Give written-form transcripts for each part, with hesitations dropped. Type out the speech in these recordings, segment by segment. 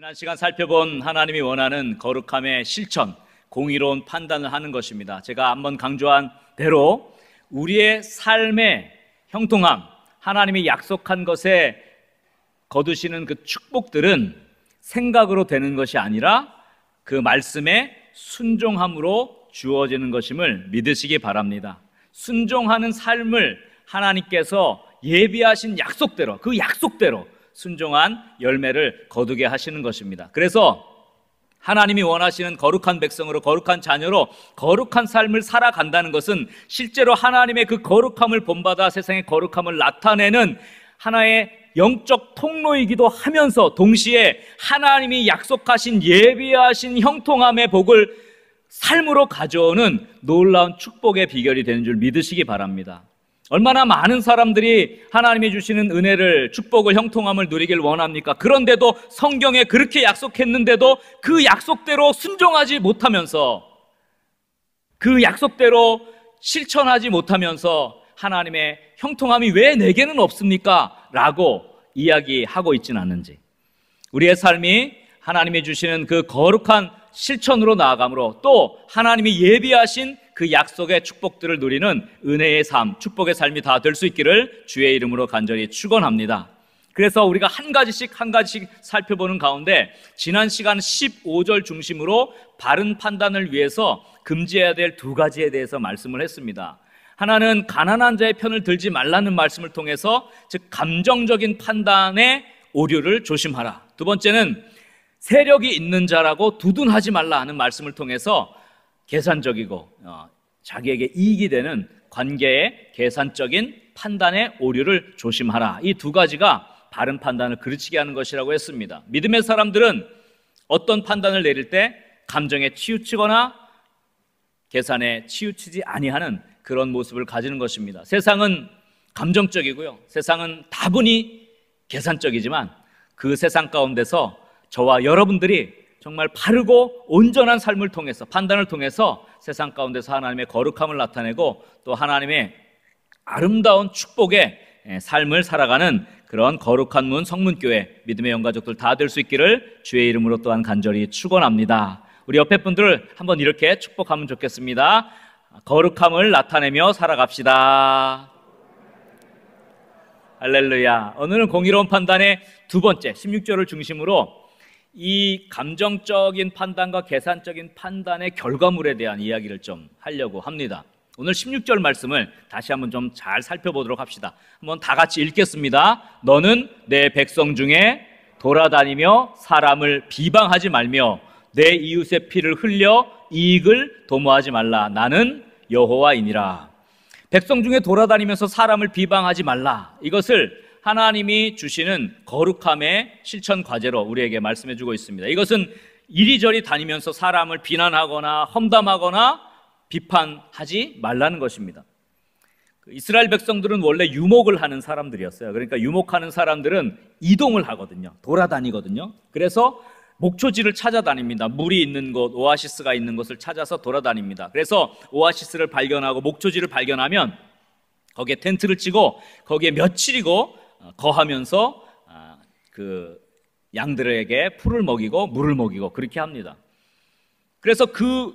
지난 시간 살펴본 하나님이 원하는 거룩함의 실천, 공의로운 판단을 하는 것입니다. 제가 한번 강조한 대로 우리의 삶의 형통함, 하나님이 약속한 것에 거두시는 그 축복들은 생각으로 되는 것이 아니라 그 말씀에 순종함으로 주어지는 것임을 믿으시기 바랍니다. 순종하는 삶을 하나님께서 예비하신 약속대로, 그 약속대로 순종한 열매를 거두게 하시는 것입니다. 그래서 하나님이 원하시는 거룩한 백성으로, 거룩한 자녀로 거룩한 삶을 살아간다는 것은 실제로 하나님의 그 거룩함을 본받아 세상의 거룩함을 나타내는 하나의 영적 통로이기도 하면서 동시에 하나님이 약속하신 예비하신 형통함의 복을 삶으로 가져오는 놀라운 축복의 비결이 되는 줄 믿으시기 바랍니다. 얼마나 많은 사람들이 하나님이 주시는 은혜를, 축복을, 형통함을 누리길 원합니까? 그런데도 성경에 그렇게 약속했는데도 그 약속대로 순종하지 못하면서, 그 약속대로 실천하지 못하면서 하나님의 형통함이 왜 내게는 없습니까? 라고 이야기하고 있지는 않는지, 우리의 삶이 하나님이 주시는 그 거룩한 실천으로 나아가므로 또 하나님이 예비하신 그 약속의 축복들을 누리는 은혜의 삶, 축복의 삶이 다 될 수 있기를 주의 이름으로 간절히 축원합니다. 그래서 우리가 한 가지씩 살펴보는 가운데 지난 시간 15절 중심으로 바른 판단을 위해서 금지해야 될 두 가지에 대해서 말씀을 했습니다. 하나는 가난한 자의 편을 들지 말라는 말씀을 통해서, 즉 감정적인 판단의 오류를 조심하라. 두 번째는 세력이 있는 자라고 두둔하지 말라 하는 말씀을 통해서 계산적이고 자기에게 이익이 되는 관계의 계산적인 판단의 오류를 조심하라. 이 두 가지가 바른 판단을 그르치게 하는 것이라고 했습니다. 믿음의 사람들은 어떤 판단을 내릴 때 감정에 치우치거나 계산에 치우치지 아니하는 그런 모습을 가지는 것입니다. 세상은 감정적이고요, 세상은 다분히 계산적이지만 그 세상 가운데서 저와 여러분들이 정말 바르고 온전한 삶을 통해서, 판단을 통해서 세상 가운데서 하나님의 거룩함을 나타내고 또 하나님의 아름다운 축복의 삶을 살아가는 그런 거룩한 문 성문교회, 믿음의 영가족들 다 될 수 있기를 주의 이름으로 또한 간절히 축원합니다. 우리 옆에 분들을 한번 이렇게 축복하면 좋겠습니다. 거룩함을 나타내며 살아갑시다. 할렐루야. 오늘은 공의로운 판단의 두 번째 16절을 중심으로 이 감정적인 판단과 계산적인 판단의 결과물에 대한 이야기를 좀 하려고 합니다. 오늘 16절 말씀을 다시 한번 좀 잘 살펴보도록 합시다. 한번 다 같이 읽겠습니다. 너는 내 백성 중에 돌아다니며 사람을 비방하지 말며 내 이웃의 피를 흘려 이익을 도모하지 말라. 나는 여호와이니라. 백성 중에 돌아다니면서 사람을 비방하지 말라. 이것을 하나님이 주시는 거룩함의 실천 과제로 우리에게 말씀해 주고 있습니다. 이것은 이리저리 다니면서 사람을 비난하거나 험담하거나 비판하지 말라는 것입니다. 이스라엘 백성들은 원래 유목을 하는 사람들이었어요. 그러니까 유목하는 사람들은 이동을 하거든요. 돌아다니거든요. 그래서 목초지를 찾아다닙니다. 물이 있는 곳, 오아시스가 있는 곳을 찾아서 돌아다닙니다. 그래서 오아시스를 발견하고 목초지를 발견하면 거기에 텐트를 치고 거기에 며칠이고 거하면서 그 양들에게 풀을 먹이고 물을 먹이고 그렇게 합니다. 그래서 그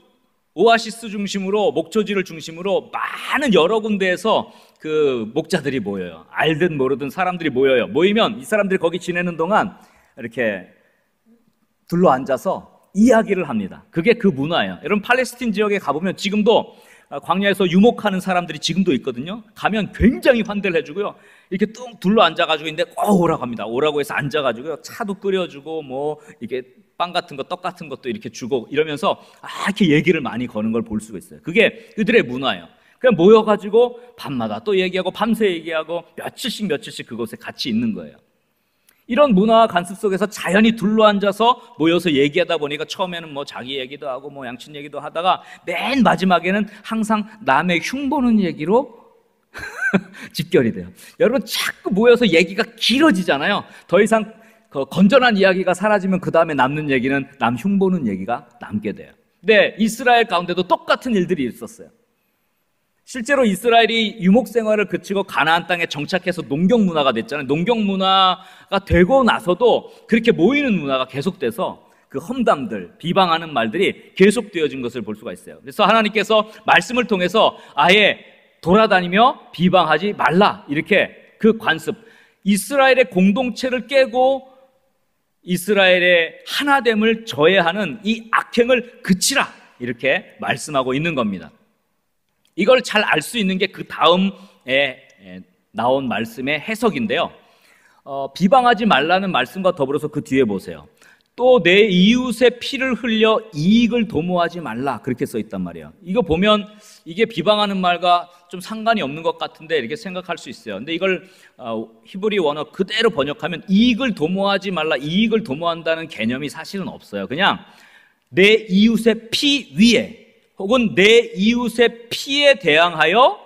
오아시스 중심으로, 목초지를 중심으로 많은 여러 군데에서 그 목자들이 모여요. 알든 모르든 사람들이 모여요. 모이면 이 사람들이 거기 지내는 동안 이렇게 둘러 앉아서 이야기를 합니다. 그게 그 문화예요. 여러분 팔레스틴 지역에 가보면 지금도 광야에서 유목하는 사람들이 지금도 있거든요. 가면 굉장히 환대를 해주고요. 이렇게 뚱 둘러 앉아가지고 있는데 오라고 합니다. 오라고 해서 앉아가지고요. 차도 끓여주고 뭐 이렇게 빵 같은 거, 떡 같은 것도 이렇게 주고 이러면서 이렇게 얘기를 많이 거는 걸 볼 수가 있어요. 그게 그들의 문화예요. 그냥 모여가지고 밤마다 또 얘기하고 밤새 얘기하고 며칠씩 그곳에 같이 있는 거예요. 이런 문화와 관습 속에서 자연히 둘러앉아서 모여서 얘기하다 보니까 처음에는 뭐 자기 얘기도 하고 뭐 양친 얘기도 하다가 맨 마지막에는 항상 남의 흉보는 얘기로 집결이 돼요. 여러분 자꾸 모여서 얘기가 길어지잖아요. 더 이상 건전한 이야기가 사라지면 그 다음에 남는 얘기는 남 흉보는 얘기가 남게 돼요. 근데 이스라엘 가운데도 똑같은 일들이 있었어요. 실제로 이스라엘이 유목 생활을 그치고 가나안 땅에 정착해서 농경 문화가 됐잖아요. 농경 문화가 되고 나서도 그렇게 모이는 문화가 계속돼서 그 험담들, 비방하는 말들이 계속되어진 것을 볼 수가 있어요. 그래서 하나님께서 말씀을 통해서 아예 돌아다니며 비방하지 말라, 이렇게 그 관습, 이스라엘의 공동체를 깨고 이스라엘의 하나됨을 저해하는 이 악행을 그치라, 이렇게 말씀하고 있는 겁니다. 이걸 잘 알 수 있는 게 그 다음에 나온 말씀의 해석인데요. 비방하지 말라는 말씀과 더불어서 그 뒤에 보세요. 또 내 이웃의 피를 흘려 이익을 도모하지 말라, 그렇게 써 있단 말이에요. 이거 보면 이게 비방하는 말과 좀 상관이 없는 것 같은데 이렇게 생각할 수 있어요. 근데 이걸 히브리 원어 그대로 번역하면 이익을 도모하지 말라, 이익을 도모한다는 개념이 사실은 없어요. 그냥 내 이웃의 피 위에 혹은 내 이웃의 피에 대항하여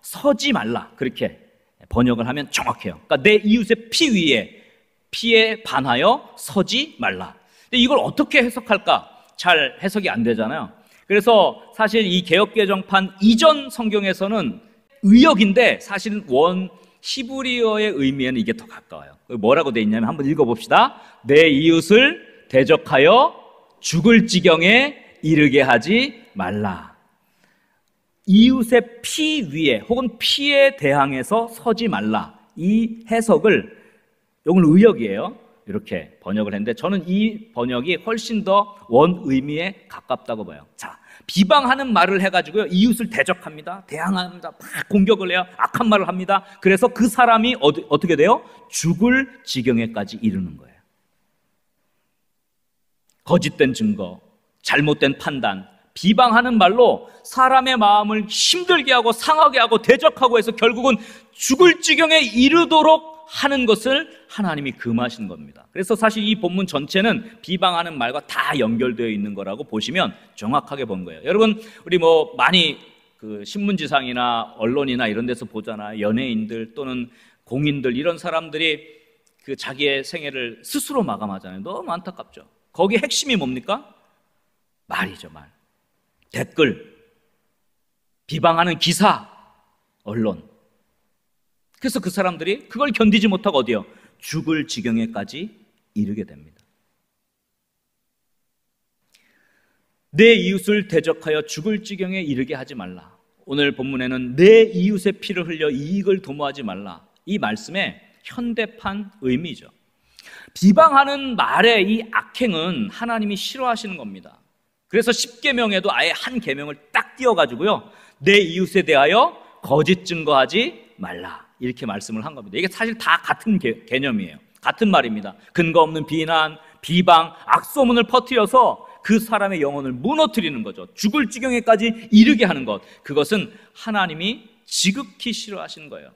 서지 말라, 그렇게 번역을 하면 정확해요. 그러니까 내 이웃의 피 위에, 피에 반하여 서지 말라. 근데 이걸 어떻게 해석할까? 잘 해석이 안 되잖아요. 그래서 사실 이 개역개정판 이전 성경에서는 의역인데 사실은 원 히브리어의 의미에는 이게 더 가까워요. 뭐라고 돼 있냐면 한번 읽어봅시다. 내 이웃을 대적하여 죽을 지경에 이르게 하지 말라. 이웃의 피 위에 혹은 피에 대항해서 서지 말라. 이 해석을, 이건 의역이에요. 이렇게 번역을 했는데 저는 이 번역이 훨씬 더 원 의미에 가깝다고 봐요. 자, 비방하는 말을 해가지고요, 이웃을 대적합니다. 대항합니다. 막 공격을 해요. 악한 말을 합니다. 그래서 그 사람이 어떻게 돼요? 죽을 지경에까지 이르는 거예요. 거짓된 증거, 잘못된 판단, 비방하는 말로 사람의 마음을 힘들게 하고 상하게 하고 대적하고 해서 결국은 죽을 지경에 이르도록 하는 것을 하나님이 금하신 겁니다. 그래서 사실 이 본문 전체는 비방하는 말과 다 연결되어 있는 거라고 보시면 정확하게 본 거예요. 여러분, 우리 많이 그 신문지상이나 언론이나 이런 데서 보잖아요. 연예인들 또는 공인들, 이런 사람들이 그 자기의 생애를 스스로 마감하잖아요. 너무 안타깝죠. 거기 핵심이 뭡니까? 말이죠, 말. 댓글, 비방하는 기사, 언론. 그래서 그 사람들이 그걸 견디지 못하고 어디요? 죽을 지경에까지 이르게 됩니다. 내 이웃을 대적하여 죽을 지경에 이르게 하지 말라. 오늘 본문에는 내 이웃의 피를 흘려 이익을 도모하지 말라. 이 말씀의 현대판 의미죠. 비방하는 말의 이 악행은 하나님이 싫어하시는 겁니다. 그래서 십계명에도 아예 한 계명을 딱 띄워가지고요, 내 이웃에 대하여 거짓 증거하지 말라, 이렇게 말씀을 한 겁니다. 이게 사실 다 같은 개념이에요. 같은 말입니다. 근거 없는 비난, 비방, 악소문을 퍼뜨려서 그 사람의 영혼을 무너뜨리는 거죠. 죽을 지경에까지 이르게 하는 것, 그것은 하나님이 지극히 싫어하시는 거예요.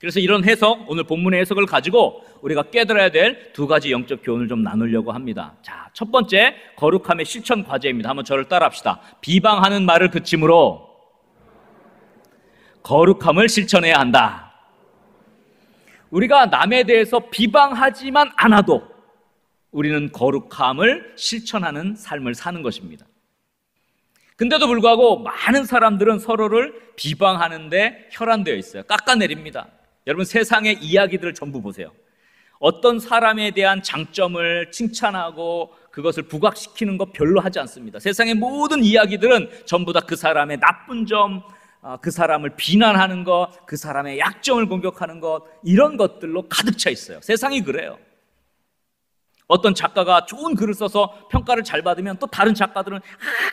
그래서 이런 해석, 오늘 본문의 해석을 가지고 우리가 깨달아야 될 두 가지 영적 교훈을 좀 나누려고 합니다. 자, 첫 번째, 거룩함의 실천 과제입니다. 한번 저를 따라합시다. 비방하는 말을 그침으로 거룩함을 실천해야 한다. 우리가 남에 대해서 비방하지만 않아도 우리는 거룩함을 실천하는 삶을 사는 것입니다. 근데도 불구하고 많은 사람들은 서로를 비방하는데 혈안되어 있어요. 깎아내립니다. 여러분, 세상의 이야기들을 전부 보세요. 어떤 사람에 대한 장점을 칭찬하고 그것을 부각시키는 거 별로 하지 않습니다. 세상의 모든 이야기들은 전부 다 그 사람의 나쁜 점, 그 사람을 비난하는 것, 그 사람의 약점을 공격하는 것, 이런 것들로 가득 차 있어요. 세상이 그래요. 어떤 작가가 좋은 글을 써서 평가를 잘 받으면 또 다른 작가들은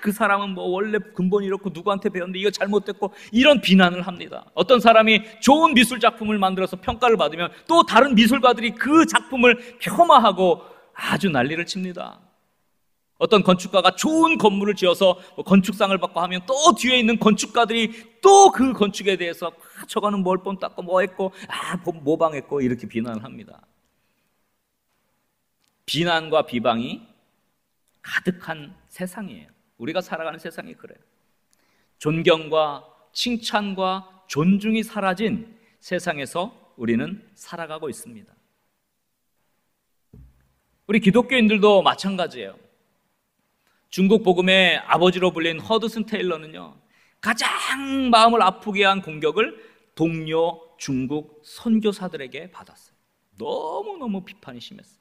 그 사람은 원래 근본이 이렇고 누구한테 배웠는데 이거 잘못됐고, 이런 비난을 합니다. 어떤 사람이 좋은 미술 작품을 만들어서 평가를 받으면 또 다른 미술가들이 그 작품을 폄하하고 아주 난리를 칩니다. 어떤 건축가가 좋은 건물을 지어서 건축상을 받고 하면 또 뒤에 있는 건축가들이 또 그 건축에 대해서 저거는 뭘 본 닦고 뭐 했고 모방했고, 이렇게 비난을 합니다. 비난과 비방이 가득한 세상이에요. 우리가 살아가는 세상이 그래요. 존경과 칭찬과 존중이 사라진 세상에서 우리는 살아가고 있습니다. 우리 기독교인들도 마찬가지예요. 중국 복음의 아버지로 불린 허드슨 테일러는요, 가장 마음을 아프게 한 공격을 동료 중국 선교사들에게 받았어요. 너무너무 비판이 심했어요.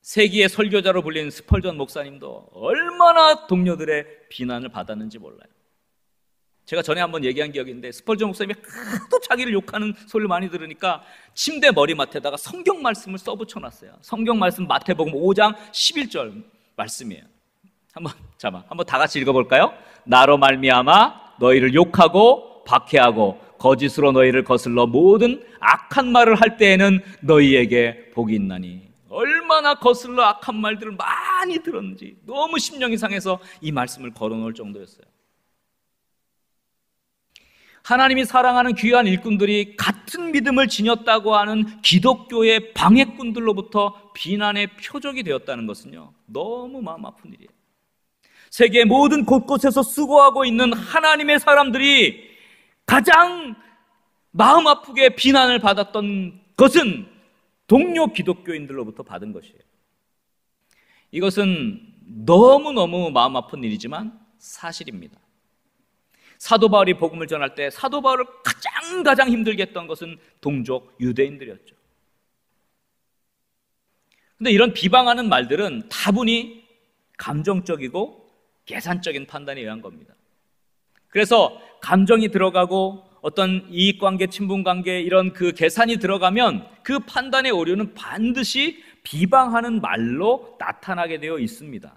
세기의 설교자로 불린 스펄전 목사님도 얼마나 동료들의 비난을 받았는지 몰라요. 제가 전에 한번 얘기한 기억이 있는데, 스펄전 목사님이 하도 자기를 욕하는 소리를 많이 들으니까 침대 머리맡에다가 성경 말씀을 써붙여놨어요. 성경 말씀 마태복음 5장 11절 말씀이에요. 한번 다 같이 읽어볼까요? 나로 말미암아 너희를 욕하고 박해하고 거짓으로 너희를 거슬러 모든 악한 말을 할 때에는 너희에게 복이 있나니. 얼마나 거슬러 악한 말들을 많이 들었는지 너무 심령이 상해서 이 말씀을 걸어놓을 정도였어요. 하나님이 사랑하는 귀한 일꾼들이 같은 믿음을 지녔다고 하는 기독교의 방해꾼들로부터 비난의 표적이 되었다는 것은요, 너무 마음 아픈 일이에요. 세계 모든 곳곳에서 수고하고 있는 하나님의 사람들이 가장 마음 아프게 비난을 받았던 것은 동료 기독교인들로부터 받은 것이에요. 이것은 너무너무 마음 아픈 일이지만 사실입니다. 사도 바울이 복음을 전할 때 사도 바울을 가장 힘들게 했던 것은 동족 유대인들이었죠. 그런데 이런 비방하는 말들은 다분히 감정적이고 계산적인 판단에 의한 겁니다. 그래서 감정이 들어가고 어떤 이익관계, 친분관계 이런 그 계산이 들어가면 그 판단의 오류는 반드시 비방하는 말로 나타나게 되어 있습니다.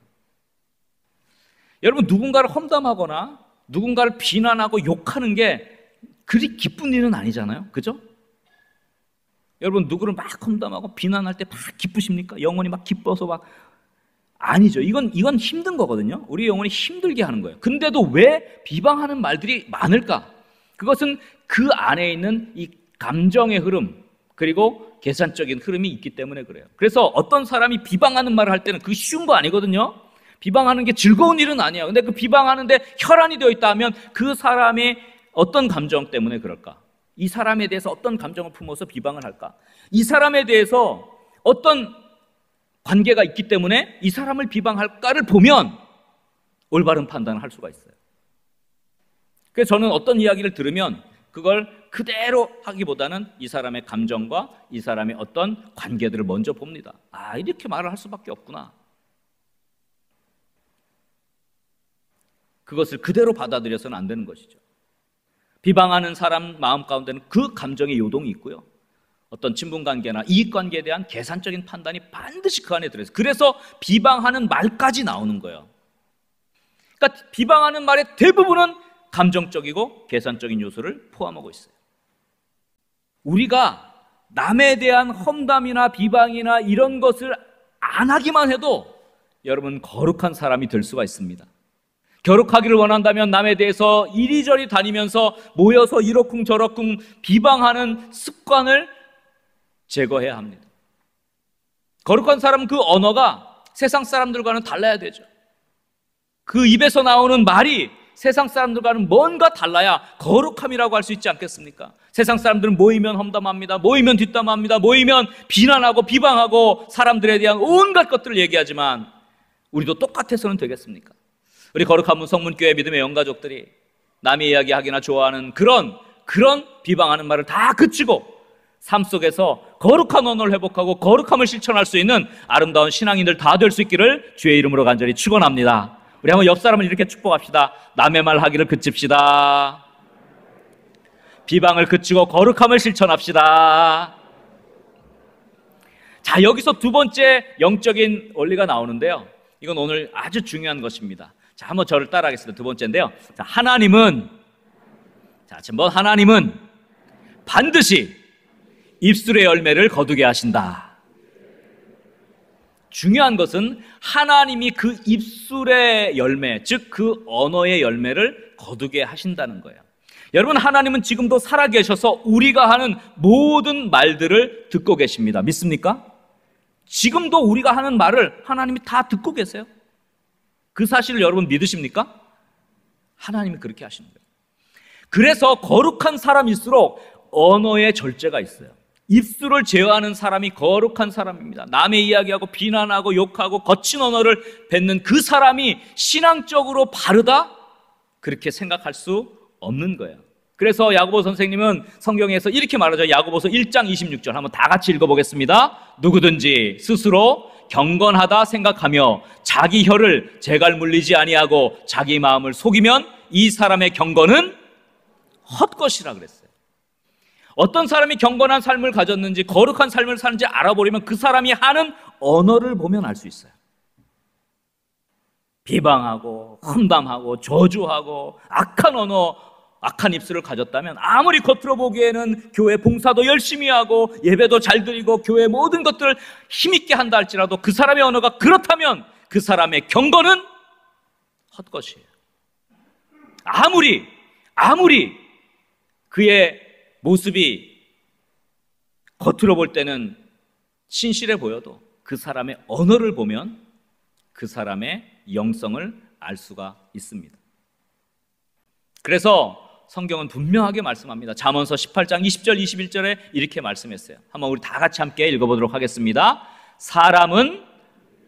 여러분, 누군가를 험담하거나 누군가를 비난하고 욕하는 게 그리 기쁜 일은 아니잖아요. 그죠? 여러분, 누구를 막 험담하고 비난할 때 막 기쁘십니까? 영혼이 막 기뻐서 막, 아니죠. 이건 힘든 거거든요. 우리 영혼이 힘들게 하는 거예요. 근데도 왜 비방하는 말들이 많을까? 그것은 그 안에 있는 이 감정의 흐름, 그리고 계산적인 흐름이 있기 때문에 그래요. 그래서 어떤 사람이 비방하는 말을 할 때는 그게 쉬운 거 아니거든요. 비방하는 게 즐거운 일은 아니에요. 근데 그 비방하는데 혈안이 되어 있다 하면 그 사람의 어떤 감정 때문에 그럴까? 이 사람에 대해서 어떤 감정을 품어서 비방을 할까? 이 사람에 대해서 어떤 관계가 있기 때문에 이 사람을 비방할까를 보면 올바른 판단을 할 수가 있어요. 그래서 저는 어떤 이야기를 들으면 그걸 그대로 하기보다는 이 사람의 감정과 이 사람의 어떤 관계들을 먼저 봅니다. 아, 이렇게 말을 할 수밖에 없구나. 그것을 그대로 받아들여서는 안 되는 것이죠. 비방하는 사람 마음 가운데는 그 감정의 요동이 있고요, 어떤 친분관계나 이익관계에 대한 계산적인 판단이 반드시 그 안에 들어있어요. 그래서 비방하는 말까지 나오는 거예요. 그러니까 비방하는 말의 대부분은 감정적이고 계산적인 요소를 포함하고 있어요. 우리가 남에 대한 험담이나 비방이나 이런 것을 안 하기만 해도 여러분 거룩한 사람이 될 수가 있습니다. 거룩하기를 원한다면 남에 대해서 이리저리 다니면서 모여서 이러쿵 저러쿵 비방하는 습관을 제거해야 합니다. 거룩한 사람은 그 언어가 세상 사람들과는 달라야 되죠. 그 입에서 나오는 말이 세상 사람들과는 뭔가 달라야 거룩함이라고 할 수 있지 않겠습니까? 세상 사람들은 모이면 험담합니다. 모이면 뒷담합니다. 모이면 비난하고 비방하고 사람들에 대한 온갖 것들을 얘기하지만 우리도 똑같아서는 되겠습니까? 우리 거룩한 성문교회 믿음의 영가족들이 남의 이야기하기나 좋아하는 그런 비방하는 말을 다 그치고 삶 속에서 거룩한 언어를 회복하고 거룩함을 실천할 수 있는 아름다운 신앙인들 다 될 수 있기를 주의 이름으로 간절히 축원합니다. 우리 한번 옆 사람을 이렇게 축복합시다. 남의 말 하기를 그칩시다. 비방을 그치고 거룩함을 실천합시다. 자, 여기서 두 번째 영적인 원리가 나오는데요, 이건 오늘 아주 중요한 것입니다. 자, 한번 저를 따라하겠습니다. 두 번째인데요, 자, 하나님은 반드시 입술의 열매를 거두게 하신다. 중요한 것은 하나님이 그 입술의 열매, 즉 그 언어의 열매를 거두게 하신다는 거예요. 여러분, 하나님은 지금도 살아계셔서 우리가 하는 모든 말들을 듣고 계십니다. 믿습니까? 지금도 우리가 하는 말을 하나님이 다 듣고 계세요. 그 사실을 여러분 믿으십니까? 하나님이 그렇게 하시는 거예요. 그래서 거룩한 사람일수록 언어의 절제가 있어요. 입술을 제어하는 사람이 거룩한 사람입니다. 남의 이야기하고 비난하고 욕하고 거친 언어를 뱉는 그 사람이 신앙적으로 바르다? 그렇게 생각할 수 없는 거예요. 그래서 야고보 선생님은 성경에서 이렇게 말하죠. 야고보서 1장 26절 한번 다 같이 읽어보겠습니다. 누구든지 스스로 경건하다 생각하며 자기 혀를 재갈 물리지 아니하고 자기 마음을 속이면 이 사람의 경건은 헛것이라 그랬어요. 어떤 사람이 경건한 삶을 가졌는지 거룩한 삶을 사는지 알아보려면 그 사람이 하는 언어를 보면 알 수 있어요. 비방하고 험담하고 저주하고 악한 언어, 악한 입술을 가졌다면 아무리 겉으로 보기에는 교회 봉사도 열심히 하고 예배도 잘 드리고 교회 모든 것들을 힘있게 한다 할지라도 그 사람의 언어가 그렇다면 그 사람의 경건은 헛것이에요. 아무리 그의 모습이 겉으로 볼 때는 신실해 보여도 그 사람의 언어를 보면 그 사람의 영성을 알 수가 있습니다. 그래서 성경은 분명하게 말씀합니다. 잠언서 18장 20절 21절에 이렇게 말씀했어요. 한번 우리 다 같이 함께 읽어보도록 하겠습니다. 사람은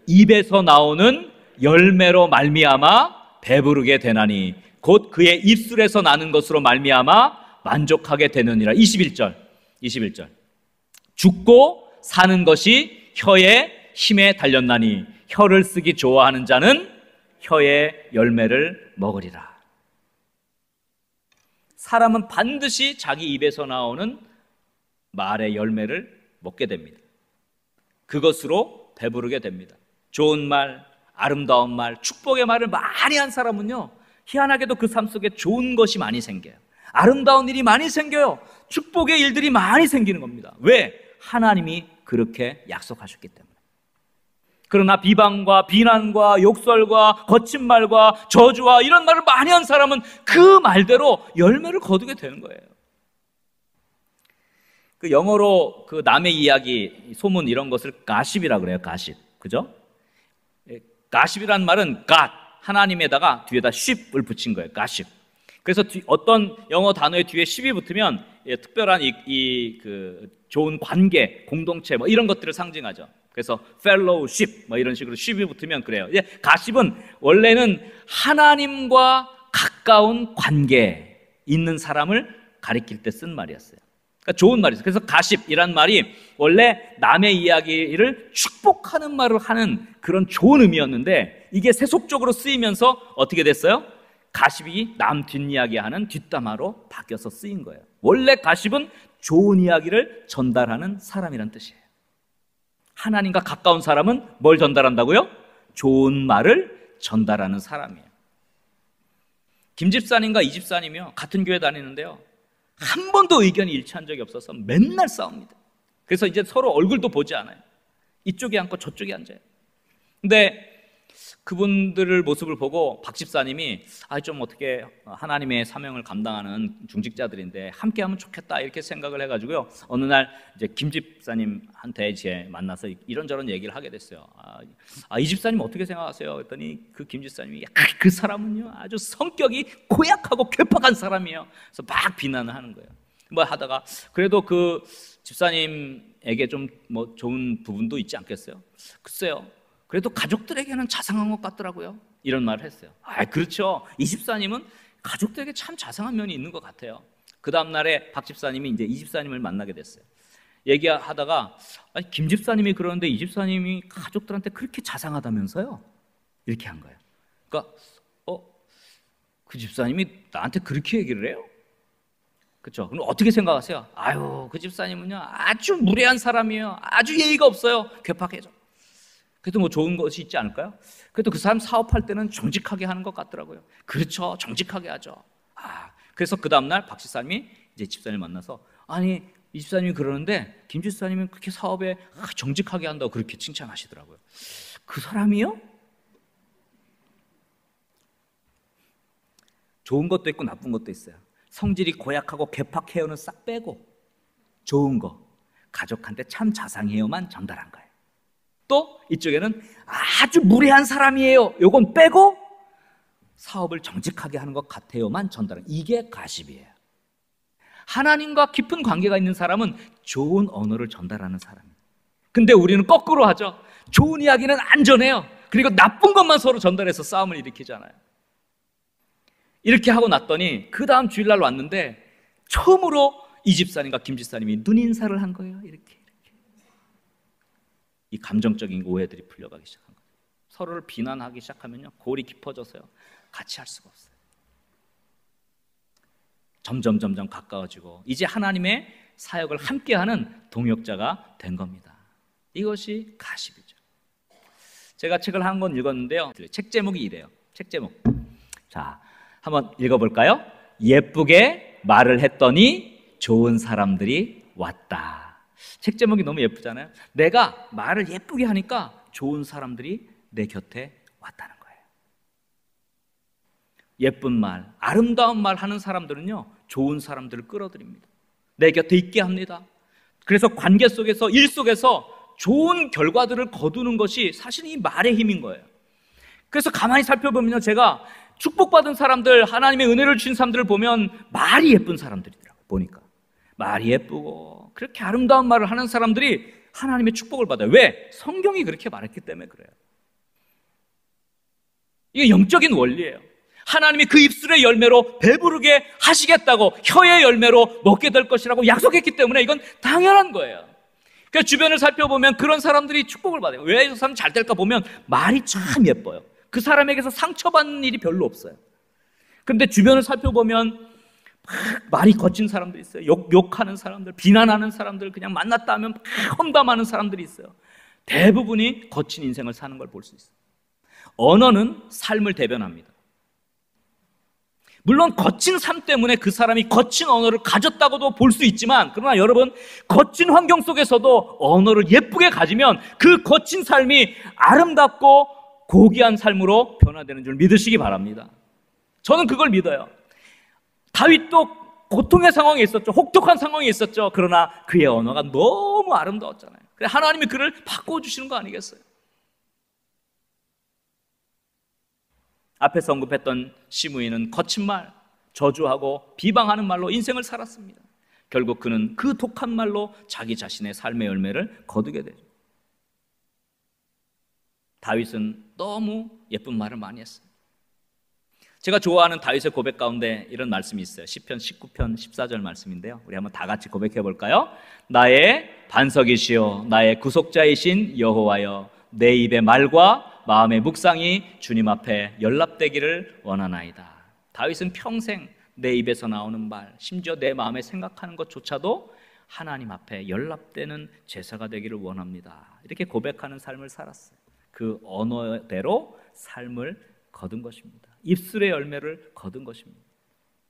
입에서 나오는 열매로 말미암아 배부르게 되나니 곧 그의 입술에서 나는 것으로 말미암아 만족하게 되느니라. 21절 죽고 사는 것이 혀의 힘에 달렸나니 혀를 쓰기 좋아하는 자는 혀의 열매를 먹으리라. 사람은 반드시 자기 입에서 나오는 말의 열매를 먹게 됩니다. 그것으로 배부르게 됩니다. 좋은 말, 아름다운 말, 축복의 말을 많이 한 사람은요, 희한하게도 그 삶 속에 좋은 것이 많이 생겨요. 아름다운 일이 많이 생겨요. 축복의 일들이 많이 생기는 겁니다. 왜? 하나님이 그렇게 약속하셨기 때문에. 그러나 비방과 비난과 욕설과 거친 말과 저주와 이런 말을 많이 한 사람은 그 말대로 열매를 거두게 되는 거예요. 그 영어로 그 남의 이야기, 소문 이런 것을 가십이라고 그래요. 가십. 그죠? 가십이라는 말은 God, 하나님에다가 뒤에다 ship을 붙인 거예요. 가십. 그래서 어떤 영어 단어의 뒤에 ship이 붙으면 특별한 그 좋은 관계, 공동체 뭐 이런 것들을 상징하죠. 그래서 fellowship 뭐 이런 식으로 ship이 붙으면 그래요. 가십은 원래는 하나님과 가까운 관계 있는 사람을 가리킬 때 쓴 말이었어요. 그러니까 좋은 말이었어요. 그래서 가십이란 말이 원래 남의 이야기를 축복하는 말을 하는 그런 좋은 의미였는데 이게 세속적으로 쓰이면서 어떻게 됐어요? 가십이 남 뒷이야기하는 뒷담화로 바뀌어서 쓰인 거예요. 원래 가십은 좋은 이야기를 전달하는 사람이란 뜻이에요. 하나님과 가까운 사람은 뭘 전달한다고요? 좋은 말을 전달하는 사람이에요. 김 집사님과 이 집사님이요, 같은 교회 다니는데요, 한 번도 의견이 일치한 적이 없어서 맨날 싸웁니다. 그래서 이제 서로 얼굴도 보지 않아요. 이쪽에 앉고 저쪽에 앉아요. 근데 그분들을 모습을 보고 박 집사님이 좀 어떻게 하나님의 사명을 감당하는 중직자들인데 함께하면 좋겠다 이렇게 생각을 해가지고요, 어느 날 이제 김 집사님한테 이제 만나서 이런저런 얘기를 하게 됐어요. 이 집사님 어떻게 생각하세요? 그랬더니 그 김 집사님이 그 사람은요 아주 성격이 고약하고 괴팍한 사람이에요. 그래서 막 비난을 하는 거예요. 뭐 하다가 그래도 그 집사님에게 좀 뭐 좋은 부분도 있지 않겠어요? 글쎄요, 그래도 가족들에게는 자상한 것 같더라고요. 이런 말을 했어요. 그렇죠. 이 집사님은 가족들에게 참 자상한 면이 있는 것 같아요. 그 다음날에 박 집사님이 이제 이 집사님을 만나게 됐어요. 얘기하다가 김 집사님이 그러는데 이 집사님이 가족들한테 그렇게 자상하다면서요? 이렇게 한 거예요. 그러니까 그 집사님이 나한테 그렇게 얘기를 해요? 그렇죠. 그럼 어떻게 생각하세요? 그 집사님은요 아주 무례한 사람이에요. 아주 예의가 없어요. 괴팍해져. 그래도 뭐 좋은 것이 있지 않을까요? 그래도 그 사람 사업할 때는 정직하게 하는 것 같더라고요. 그렇죠. 정직하게 하죠. 그래서 그 다음날 박 집사님이 이제 집사님을 만나서 이 집사님이 그러는데 김 집사님은 그렇게 사업에 정직하게 한다고 그렇게 칭찬하시더라고요. 그 사람이요? 좋은 것도 있고 나쁜 것도 있어요. 성질이 고약하고 괴팍해요는 싹 빼고 좋은 거, 가족한테 참 자상해요만 전달한 거예요. 또 이쪽에는 아주 무례한 사람이에요, 요건 빼고 사업을 정직하게 하는 것 같아요만 전달한, 이게 가십이에요. 하나님과 깊은 관계가 있는 사람은 좋은 언어를 전달하는 사람이에요. 근데 우리는 거꾸로 하죠. 좋은 이야기는 안전해요. 그리고 나쁜 것만 서로 전달해서 싸움을 일으키잖아요. 이렇게 하고 났더니 그 다음 주일날 왔는데 처음으로 이 집사님과 김 집사님이 눈인사를 한 거예요. 이렇게. 이 감정적인 오해들이 풀려가기 시작한 거예요. 서로를 비난하기 시작하면요, 골이 깊어져서요, 같이 할 수가 없어요. 점점 가까워지고 이제 하나님의 사역을 함께하는 동역자가 된 겁니다. 이것이 가십이죠. 제가 책을 한 권 읽었는데요, 책 제목이 이래요. 책 제목, 자, 한번 읽어볼까요? 예쁘게 말을 했더니 좋은 사람들이 왔다. 책 제목이 너무 예쁘잖아요. 내가 말을 예쁘게 하니까 좋은 사람들이 내 곁에 왔다는 거예요. 예쁜 말, 아름다운 말 하는 사람들은요, 좋은 사람들을 끌어들입니다. 내 곁에 있게 합니다. 그래서 관계 속에서, 일 속에서 좋은 결과들을 거두는 것이 사실 이 말의 힘인 거예요. 그래서 가만히 살펴보면요, 제가 축복받은 사람들, 하나님의 은혜를 주신 사람들을 보면 말이 예쁜 사람들이더라고요. 보니까 말이 예쁘고 그렇게 아름다운 말을 하는 사람들이 하나님의 축복을 받아요. 왜? 성경이 그렇게 말했기 때문에 그래요. 이게 영적인 원리예요. 하나님이 그 입술의 열매로 배부르게 하시겠다고, 혀의 열매로 먹게 될 것이라고 약속했기 때문에 이건 당연한 거예요. 그러니까 주변을 살펴보면 그런 사람들이 축복을 받아요. 왜 저 사람 잘 될까 보면 말이 참 예뻐요. 그 사람에게서 상처받는 일이 별로 없어요. 그런데 주변을 살펴보면 막 말이 거친 사람들이 있어요. 욕하는 사람들, 비난하는 사람들, 그냥 만났다 하면 막 험담하는 사람들이 있어요. 대부분이 거친 인생을 사는 걸 볼 수 있어요. 언어는 삶을 대변합니다. 물론 거친 삶 때문에 그 사람이 거친 언어를 가졌다고도 볼 수 있지만, 그러나 여러분, 거친 환경 속에서도 언어를 예쁘게 가지면 그 거친 삶이 아름답고 고귀한 삶으로 변화되는 줄 믿으시기 바랍니다. 저는 그걸 믿어요. 다윗도 고통의 상황에 있었죠. 혹독한 상황에 있었죠. 그러나 그의 언어가 너무 아름다웠잖아요. 그래, 하나님이 그를 바꿔주시는 거 아니겠어요? 앞에서 언급했던 시므이는 거친 말, 저주하고 비방하는 말로 인생을 살았습니다. 결국 그는 그 독한 말로 자기 자신의 삶의 열매를 거두게 되죠. 다윗은 너무 예쁜 말을 많이 했어요. 제가 좋아하는 다윗의 고백 가운데 이런 말씀이 있어요. 시편 19편 14절 말씀인데요, 우리 한번 다 같이 고백해 볼까요? 나의 반석이시여, 나의 구속자이신 여호와여, 내 입의 말과 마음의 묵상이 주님 앞에 연락되기를 원하나이다. 다윗은 평생 내 입에서 나오는 말, 심지어 내 마음에 생각하는 것조차도 하나님 앞에 연락되는 제사가 되기를 원합니다. 이렇게 고백하는 삶을 살았어요. 그 언어대로 삶을 거둔 것입니다. 입술의 열매를 거둔 것입니다.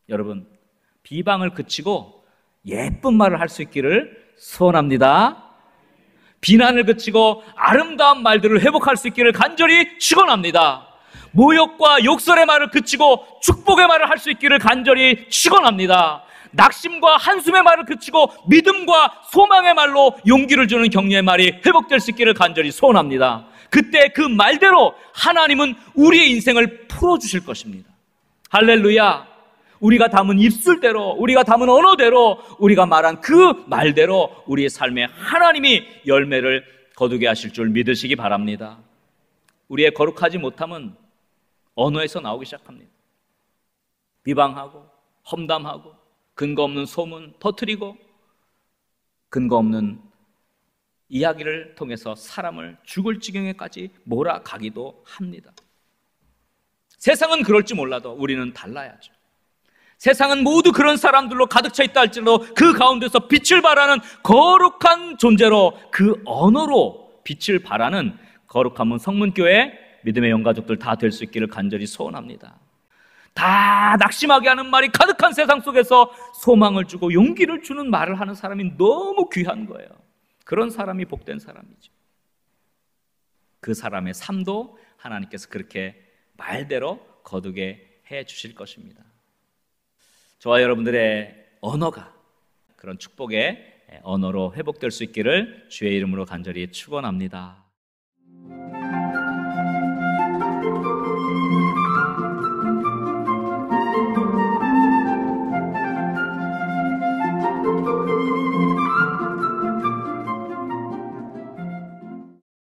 여러분, 비방을 그치고 예쁜 말을 할 수 있기를 소원합니다. 비난을 그치고 아름다운 말들을 회복할 수 있기를 간절히 축원합니다. 모욕과 욕설의 말을 그치고 축복의 말을 할 수 있기를 간절히 축원합니다. 낙심과 한숨의 말을 그치고 믿음과 소망의 말로 용기를 주는 격려의 말이 회복될 수 있기를 간절히 소원합니다. 그때 그 말대로 하나님은 우리의 인생을 풀어주실 것입니다. 할렐루야. 우리가 담은 입술대로, 우리가 담은 언어대로, 우리가 말한 그 말대로 우리의 삶에 하나님이 열매를 거두게 하실 줄 믿으시기 바랍니다. 우리의 거룩하지 못함은 언어에서 나오기 시작합니다. 비방하고 험담하고 근거 없는 소문 터뜨리고 근거 없는 이야기를 통해서 사람을 죽을 지경에까지 몰아가기도 합니다. 세상은 그럴지 몰라도 우리는 달라야죠. 세상은 모두 그런 사람들로 가득 차 있다 할지라도 그 가운데서 빛을 발하는 거룩한 존재로, 그 언어로 빛을 발하는 거룩한 성문교회 믿음의 영가족들 다 될 수 있기를 간절히 소원합니다. 다 낙심하게 하는 말이 가득한 세상 속에서 소망을 주고 용기를 주는 말을 하는 사람이 너무 귀한 거예요. 그런 사람이 복된 사람이죠. 그 사람의 삶도 하나님께서 그렇게 말대로 거두게 해 주실 것입니다. 저와 여러분들의 언어가 그런 축복의 언어로 회복될 수 있기를 주의 이름으로 간절히 축원합니다.